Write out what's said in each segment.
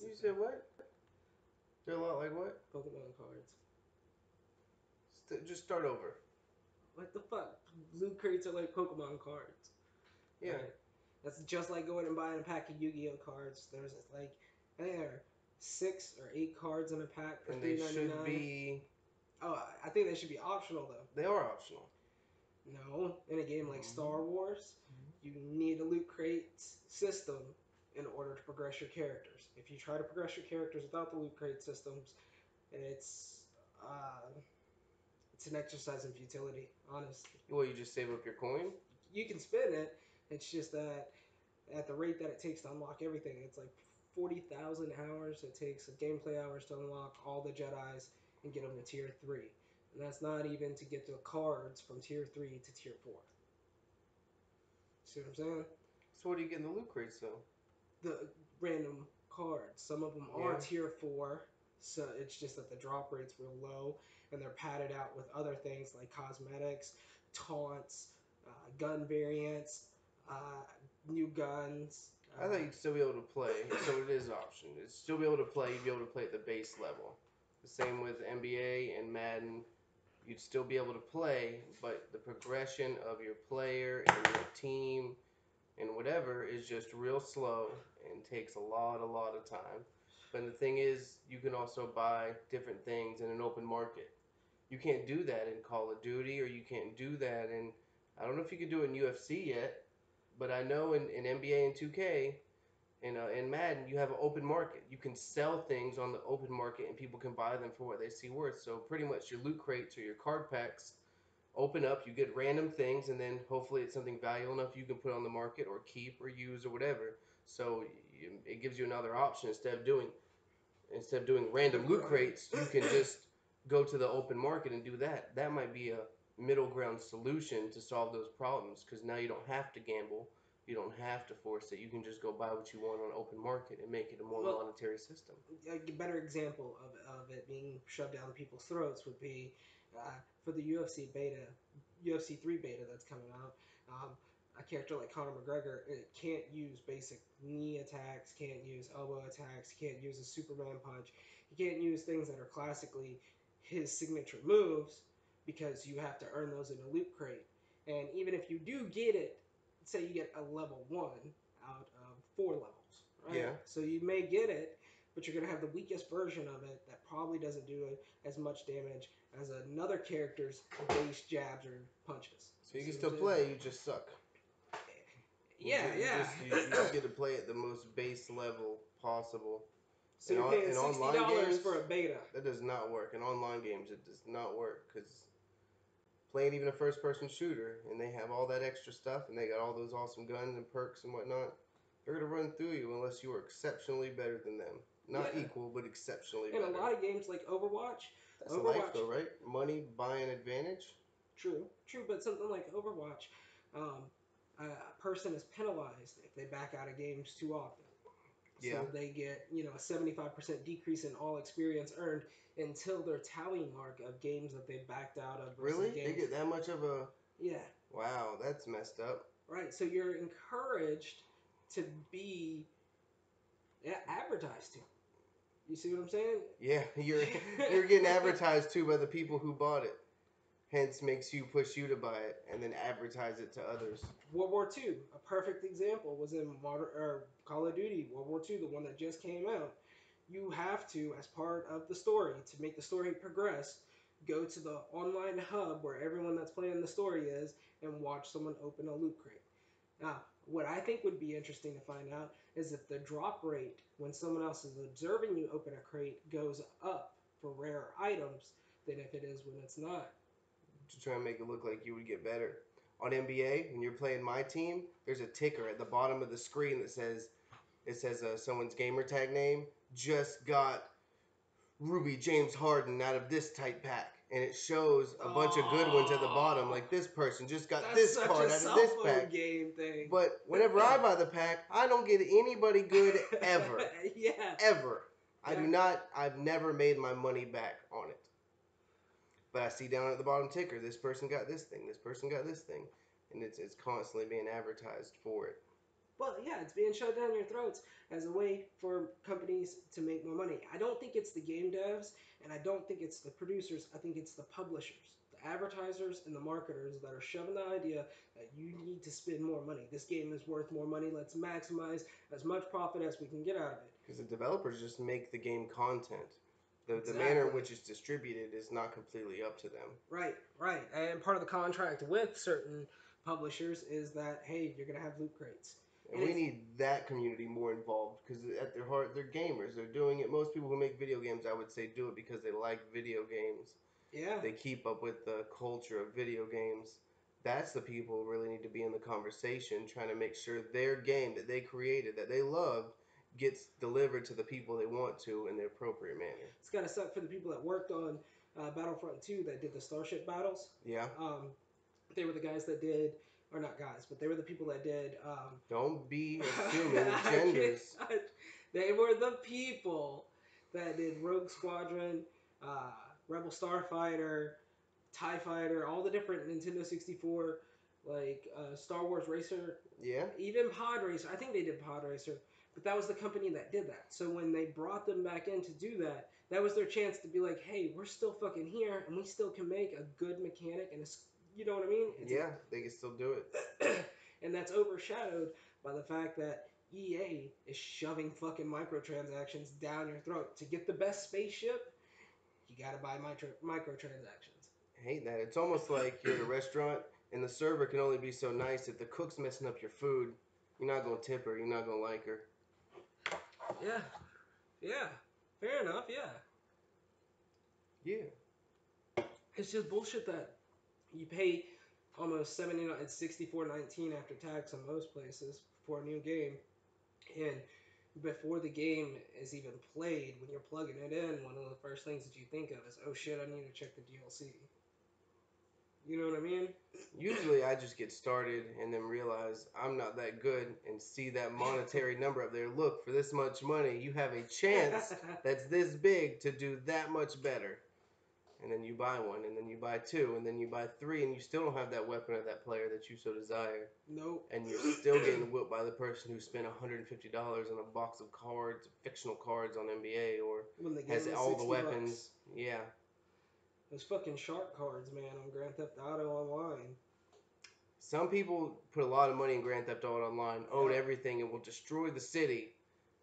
You said what? They're a lot like what? Pokemon cards. Just start over. What the fuck? Loot crates are like Pokemon cards. Yeah. Right? That's just like going and buying a pack of Yu-Gi-Oh cards. There's like, I think there are 6 or 8 cards in a pack for And they $3.99. should be. Oh, I think they should be optional though. They are optional. No, in a game like Star Wars, you need a loot crate system in order to progress your characters. If you try to progress your characters without the loot crate systems, it's uh, it's an exercise in futility. Honestly, Well, you just save up your coin. you can spend it. It's just that at the rate that it takes to unlock everything, it's like 40,000 hours. It takes gameplay hours to unlock all the Jedi's and get them to tier 3. And that's not even to get the cards from tier 3 to tier 4. See what I'm saying? So what do you get in the loot crates though? The random cards. Some of them are Yeah. tier 4, so it's just that the drop rate's real low, and they're padded out with other things like cosmetics, taunts, gun variants, uh, new guns. I thought you'd still be able to play, so it is an option. It's still be able to play. You'd be able to play at the base level. The same with NBA and Madden. You'd still be able to play, but the progression of your player and your team and whatever is just real slow and takes a lot of time. But the thing is, you can also buy different things in an open market. You can't do that in Call of Duty, or you can't do that in, I don't know if you can do it in UFC yet, but I know in NBA and 2K and in Madden, you have an open market. You can sell things on the open market, and people can buy them for what they see worth. So pretty much your loot crates or your card packs open up. You get random things, and then hopefully it's something valuable enough you can put on the market or keep or use or whatever. So it gives you another option instead of doing random loot crates. You can just go to the open market and do that. That might be a middle ground solution to solve those problems because now you don't have to gamble. You don't have to force it. You can just go buy what you want on open market and make it a more monetary system. A better example of it being shoved down people's throats would be for the UFC beta, UFC 3 beta that's coming out. A character like Conor McGregor it can't use basic knee attacks, can't use elbow attacks, can't use a Superman punch. He can't use things that are classically his signature moves because you have to earn those in a loot crate. And even if you do get it, say you get a level 1 out of 4 levels, right? Yeah. So you may get it, but you're going to have the weakest version of it that probably doesn't do as much damage as another character's base jabs or punches. So you can still play, you just suck. Yeah. You just get to play at the most base level possible. So you're paying $60 for a beta. That does not work. In online games, it does not work because playing even a first-person shooter and they have all that extra stuff and they got all those awesome guns and perks and whatnot, they're gonna run through you unless you are exceptionally better than them. Not equal, but exceptionally better. In a lot of games like Overwatch, that's life though, right? Money buying advantage. True, but something like Overwatch, a person is penalized if they back out of games too often. So they get, a 75% decrease in all experience earned until their tally mark of games that they backed out of. Really? Games. They get that much of a... Yeah. Wow, that's messed up. Right, so you're encouraged to be advertised to. You see what I'm saying? Yeah, you're getting advertised to by the people who bought it. Hence makes you push you to buy it and then advertise it to others. World War II, a perfect example, was in Call of Duty, World War II, the one that just came out. You have to, as part of the story, to make the story progress, go to the online hub where everyone that's playing the story is and watch someone open a loot crate. Now, what I think would be interesting to find out is if the drop rate when someone else is observing you open a crate goes up for rare items than if it is when it's not. To try and make it look like you would get better. On NBA, when you're playing my team, there's a ticker at the bottom of the screen that says, someone's gamer tag name, just got Ruby James Harden out of this type pack. And it shows a bunch of good ones at the bottom, like this person just got this card out of this pack. Game thing. But whenever I buy the pack, I don't get anybody good ever. Yeah. Ever. I've never made my money back on it. But I see down at the bottom ticker, this person got this thing, this person got this thing. And it's constantly being advertised for it. Well, yeah, it's being shoved down your throats as a way for companies to make more money. I don't think it's the game devs, and I don't think it's the producers. I think it's the publishers, the advertisers, and the marketers that are shoving the idea that you need to spend more money. This game is worth more money. Let's maximize as much profit as we can get out of it. Because the developers just make the game content. The manner in Exactly. which it's distributed is not completely up to them. Right, right. And part of the contract with certain publishers is that, hey, you're going to have loot crates. And we need that community more involved because at their heart, they're gamers. They're doing it. Most people who make video games, I would say, do it because they like video games. Yeah. They keep up with the culture of video games. That's the people who really need to be in the conversation, trying to make sure their game that they created, that they loved, gets delivered to the people they want to in the appropriate manner. It's got to suck for the people that worked on Battlefront 2 that did the Starship battles. Yeah. They were the guys that did, or not guys, but they were the people that did. Don't be assuming genders. They were the people that did Rogue Squadron, Rebel Starfighter, TIE Fighter, all the different Nintendo 64, like Star Wars Racer, Yeah. even Pod Racer. I think they did Pod Racer, but that was the company that did that. So when they brought them back in to do that, that was their chance to be like, hey, we're still fucking here, and we still can make a good mechanic and a, you know what I mean? Yeah, they can still do it. And that's overshadowed by the fact that EA is shoving fucking microtransactions down your throat. To get the best spaceship, you gotta buy microtransactions. I hate that. It's almost like you're at a restaurant and the server can only be so nice if the cook's messing up your food. You're not gonna tip her. You're not gonna like her. Yeah, yeah, fair enough. Yeah, Yeah. it's just bullshit that you pay almost 79. It's 64.19 after tax on most places for a new game, and before the game is even played, when you're plugging it in, one of the first things that you think of is, oh shit, I need to check the DLC. You know what I mean? Usually I just get started and then realize I'm not that good and see that monetary number up there. Look, for this much money, you have a chance that's this big to do that much better. And then you buy one, and then you buy two, and then you buy three, and you still don't have that weapon or that player that you so desire. Nope. And you're still getting whipped by the person who spent $150 on a box of cards, fictional cards on NBA, or When the game has was all the 60 weapons. bucks. Yeah. Those fucking shark cards, man, on Grand Theft Auto Online. Some people put a lot of money in Grand Theft Auto Online, own everything, and will destroy the city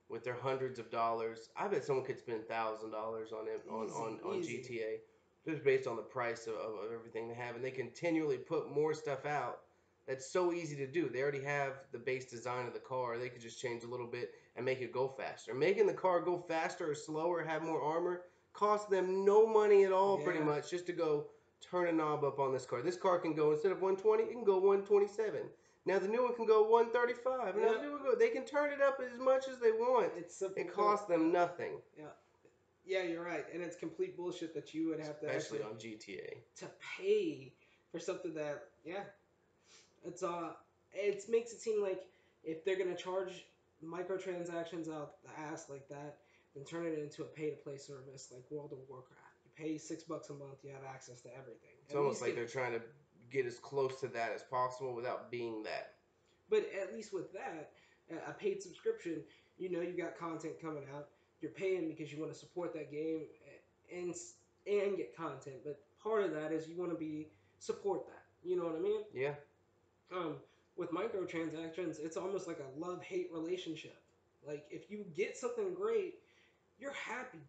with their hundreds of dollars. I bet someone could spend $1,000 on it on Easy. GTA, just based on the price of everything they have, and they continually put more stuff out. That's so easy to do. They already have the base design of the car. They could just change a little bit and make it go faster. Making the car go faster or slower, have more armor, costs them no money at all, pretty much, just to go turn a knob up on this car. This car can go, instead of 120, it can go 127. Now the new one can go 135. Now the new one they can turn it up as much as they want. It costs them nothing. Yeah. Yeah, you're right. And it's complete bullshit that you would have to especially on GTA. To pay for something that, it's it makes it seem like if they're gonna charge microtransactions out the ass like that, then turn it into a pay-to-play service like World of Warcraft. You pay $6 a month, you have access to everything. It's almost like they're trying to get as close to that as possible without being that. But at least with that, a paid subscription, you know you got content coming out. You're paying because you want to support that game and get content. But part of that is you want to support that. You know what I mean? Yeah. With microtransactions, it's almost like a love-hate relationship. Like if you get something great, you're happy.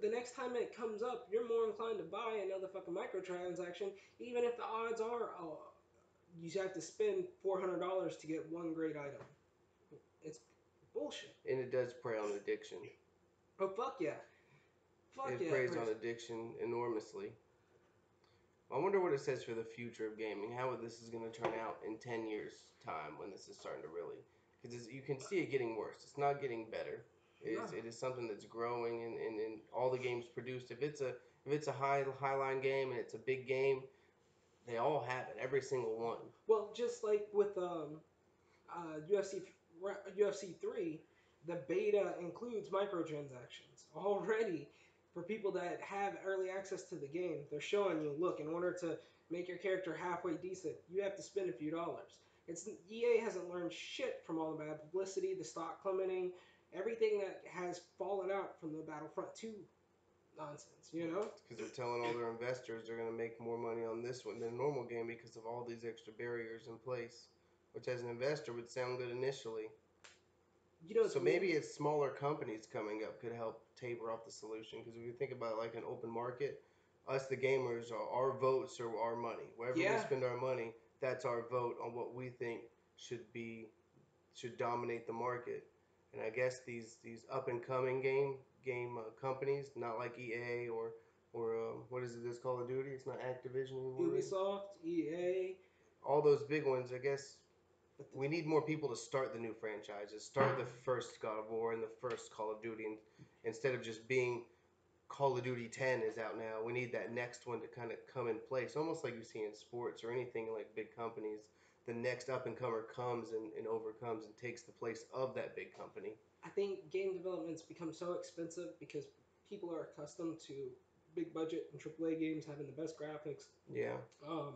The next time it comes up, you're more inclined to buy another fucking microtransaction, even if the odds are, you have to spend $400 to get one great item. It's bullshit. And it does prey on addiction. Oh fuck yeah! It preys on addiction enormously. I wonder what it says for the future of gaming. How this is going to turn out in 10 years' time when this is starting to really, because you can see it getting worse. It's not getting better. It is something that's growing, and all the games produced. If it's a high line game and it's a big game, they all have it. Every single one. Well, just like with UFC 3, the beta includes microtransactions already. For people that have early access to the game, they're showing you, look, in order to make your character halfway decent, you have to spend a few dollars. It's EA hasn't learned shit from all the bad publicity, the stock plummeting, everything that has fallen out from the Battlefront 2 nonsense. You know? Because they're telling all their investors they're going to make more money on this one than a normal game because of all these extra barriers in place, which as an investor would sound good initially. You know, it's So weird. maybe it's smaller companies coming up could help taper off the solution. Because if you think about like an open market, us the gamers, our votes are our money. Wherever we Yeah, spend our money, that's our vote on what we think should dominate the market. And I guess these up and coming game companies, not like EA or what is it? This Call of Duty. It's not Activision anymore. Right? Ubisoft, EA. All those big ones. I guess But we need more people to start the new franchises. Start the first God of War and the first Call of Duty, and instead of just being Call of Duty 10 is out now. We need that next one to kind of come in place, almost like you see in sports or anything like big companies. The next up and comer comes and overcomes and takes the place of that big company. I think game development's become so expensive because people are accustomed to big budget and AAA games having the best graphics, Yeah, um,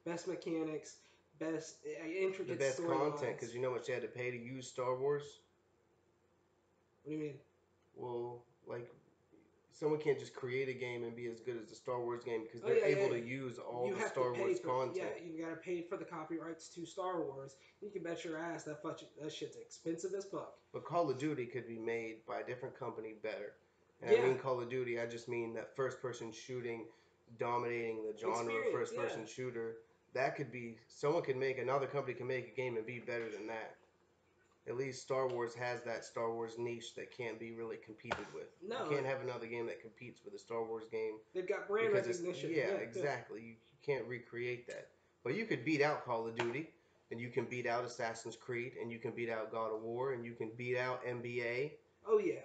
best mechanics, best the intricate best content storylines. because you know what you had to pay to use Star Wars. What do you mean? Well, like someone can't just create a game and be as good as the Star Wars game because Oh they're yeah, able yeah. to use all You the have to Star pay Wars for content. you gotta pay for the copyrights to Star Wars. You can bet your ass that shit's expensive as fuck. But Call of Duty could be made by a different company better. And I Yeah, mean Call of Duty, I just mean that first person shooting dominating the genre of experience. first Yeah. person shooter. That could be someone could make another company can make a game and be better than that. At least Star Wars has that Star Wars niche that can't be really competed with. You No, can't have another game that competes with a Star Wars game they've got brand because it's recognition. yeah, Yeah, yeah. exactly. You can't recreate that. But you could beat out Call of Duty, and you can beat out Assassin's Creed, and you can beat out God of War, and you can beat out NBA. Oh yeah.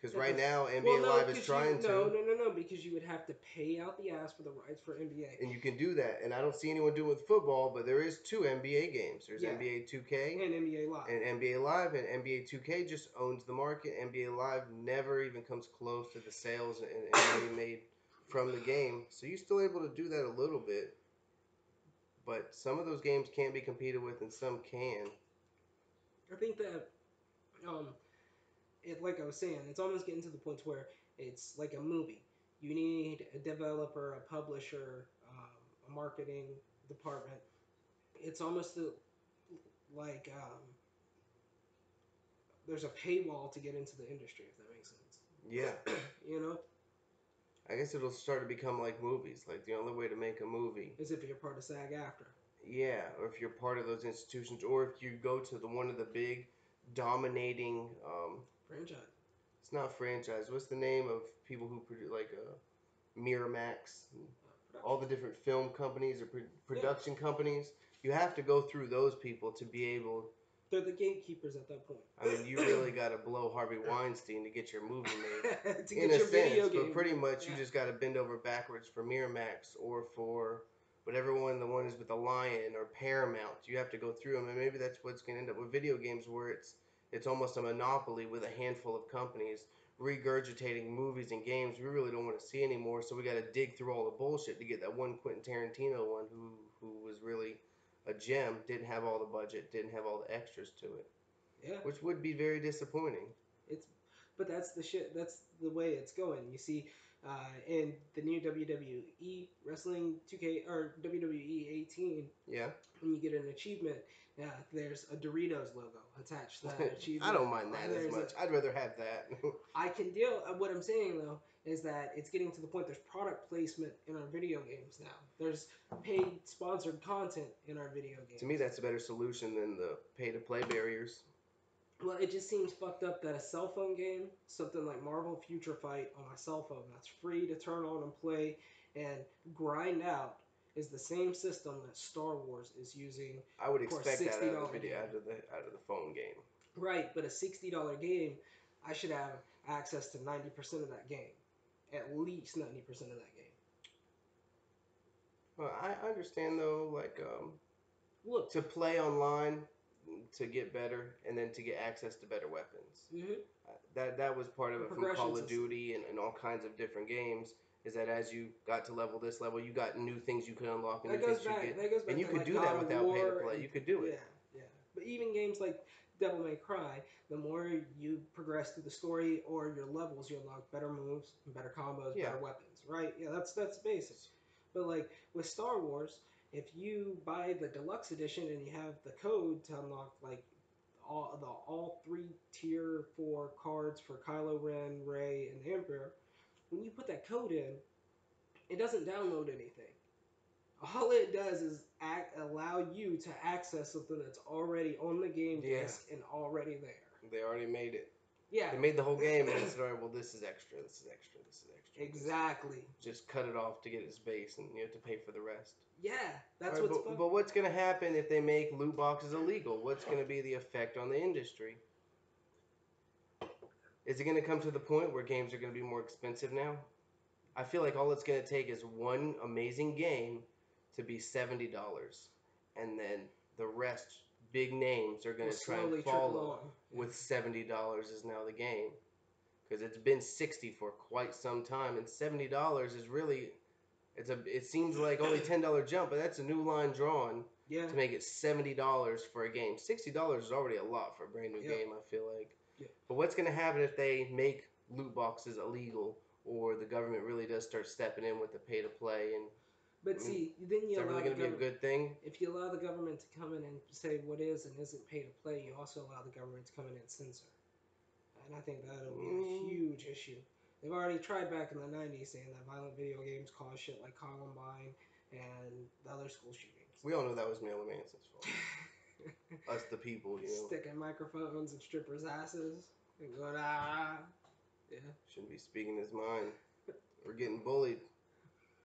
Because Yeah, right but now well, NBA no, Live is because you trying no, to, no, no, no, because you would have to pay out the ass for the rights for NBA. and you can do that. And I don't see anyone doing with football, but there is two NBA games. There's Yeah, NBA 2K and NBA Live. and NBA Live, and NBA 2K just owns the market. NBA Live never even comes close to the sales and money made from the game. So you're still able to do that a little bit, but some of those games can't be competed with, and some can. I think that um, it like I was saying, it's almost getting to the point where it's like a movie. You need a developer, a publisher, a marketing department. It's almost like there's a paywall to get into the industry, if that makes Yeah, sense. You know, I guess it'll start to become like movies. Like the only way to make a movie, as if you're part of SAG after yeah, or if you're part of those institutions, or if you go to the one of the big dominating, franchise it's not franchise. What's the name of people who produce like Miramax, all production. the different film companies or Yeah, production companies? You have to go through those people to be able. they're the gatekeepers at that point. I mean, you really got to blow Harvey Weinstein to get your movie made. To In get a your video sense, but game. pretty much you Yeah. just got to bend over backwards for Miramax or for whatever one the one is with the Lion or Paramount. You have to go through them, and maybe that's what's going to end up with video games, where it's almost a monopoly with a handful of companies regurgitating movies and games we really don't want to see anymore. So we got to dig through all the bullshit to get that one Quentin Tarantino one who was really a gem, didn't have all the budget, didn't have all the extras to it, Yeah. which would be very disappointing. It's, but that's the shit. That's the way it's going. You see, in the new WWE Wrestling 2K or WWE 18, Yeah. when you get an achievement, there's a Doritos logo attached to that I achievement. don't mind that as much. I'd rather have that. I can deal. What I'm saying though is that it's getting to the point. There's product placement in our video games now. There's paid sponsored content in our video games. To me, that's a better solution than the pay-to-play barriers. Well, it just seems fucked up that a cell phone game, something like Marvel Future Fight on my cell phone, that's free to turn on and play and grind out, is the same system that Star Wars is using. I would For a expect that out of $60 the video, game. out of the phone game. Right, but a $60 game, I should have access to 90% of that game. At least 90% of that game. Well, I understand though, like Look. to play online, to get better, and then to get access to better weapons. Mm-hmm. That was part of The it from progression Call of system. Duty and all kinds of different games. is that as you got to level this level, you got new things you could unlock and That new goes things you back. get, That goes back and you to could like do God that of without pay to War. play. And, You could do it. yeah. But even games like Devil May Cry, the more you progress through the story or your levels, you unlock better moves, better combos, Yeah. better weapons. Right? Yeah, that's basic. But like with Star Wars, if you buy the deluxe edition and you have the code to unlock like all 3 tier 4 cards for Kylo Ren, Rey, and the Emperor, when you put that code in, it doesn't download anything. All it does is allow you to access something that's already on the game Yeah. disc and already there. They already made it. Yeah. They made the whole game, and they said, all right, well, this is extra, this is extra, this is extra. Exactly. Just cut it off to get its base, and you have to pay for the rest. Yeah, that's right, what's fun. But what's going to happen if they make loot boxes illegal? What's going to be the effect on the industry? Is it going to come to the point where games are going to be more expensive now? I feel like all it's going to take is one amazing game to be $70, and then the rest, big names, are going to try and follow with $70 is now the game. Because it's been $60 for quite some time, and $70 is really, it seems like only $10 jump, but that's a new line drawn to make it $70 for a game. $60 is already a lot for a brand new game, I feel like. But what's going to happen if they make loot boxes illegal, or the government really does start stepping in with the pay to play? And but see, then you is that really going to be a good thing? If you allow the government to come in and say what is and isn't pay to play, you also allow the government to come in and censor. And I think that'll be a huge issue. They've already tried back in the 90s saying that violent video games cause shit like Columbine and the other school shootings. We all know that was Marilyn Manson's fault. Us the people, you know. Sticking microphones in strippers' asses and going, ah. Yeah. Shouldn't be speaking his mind. We're getting bullied.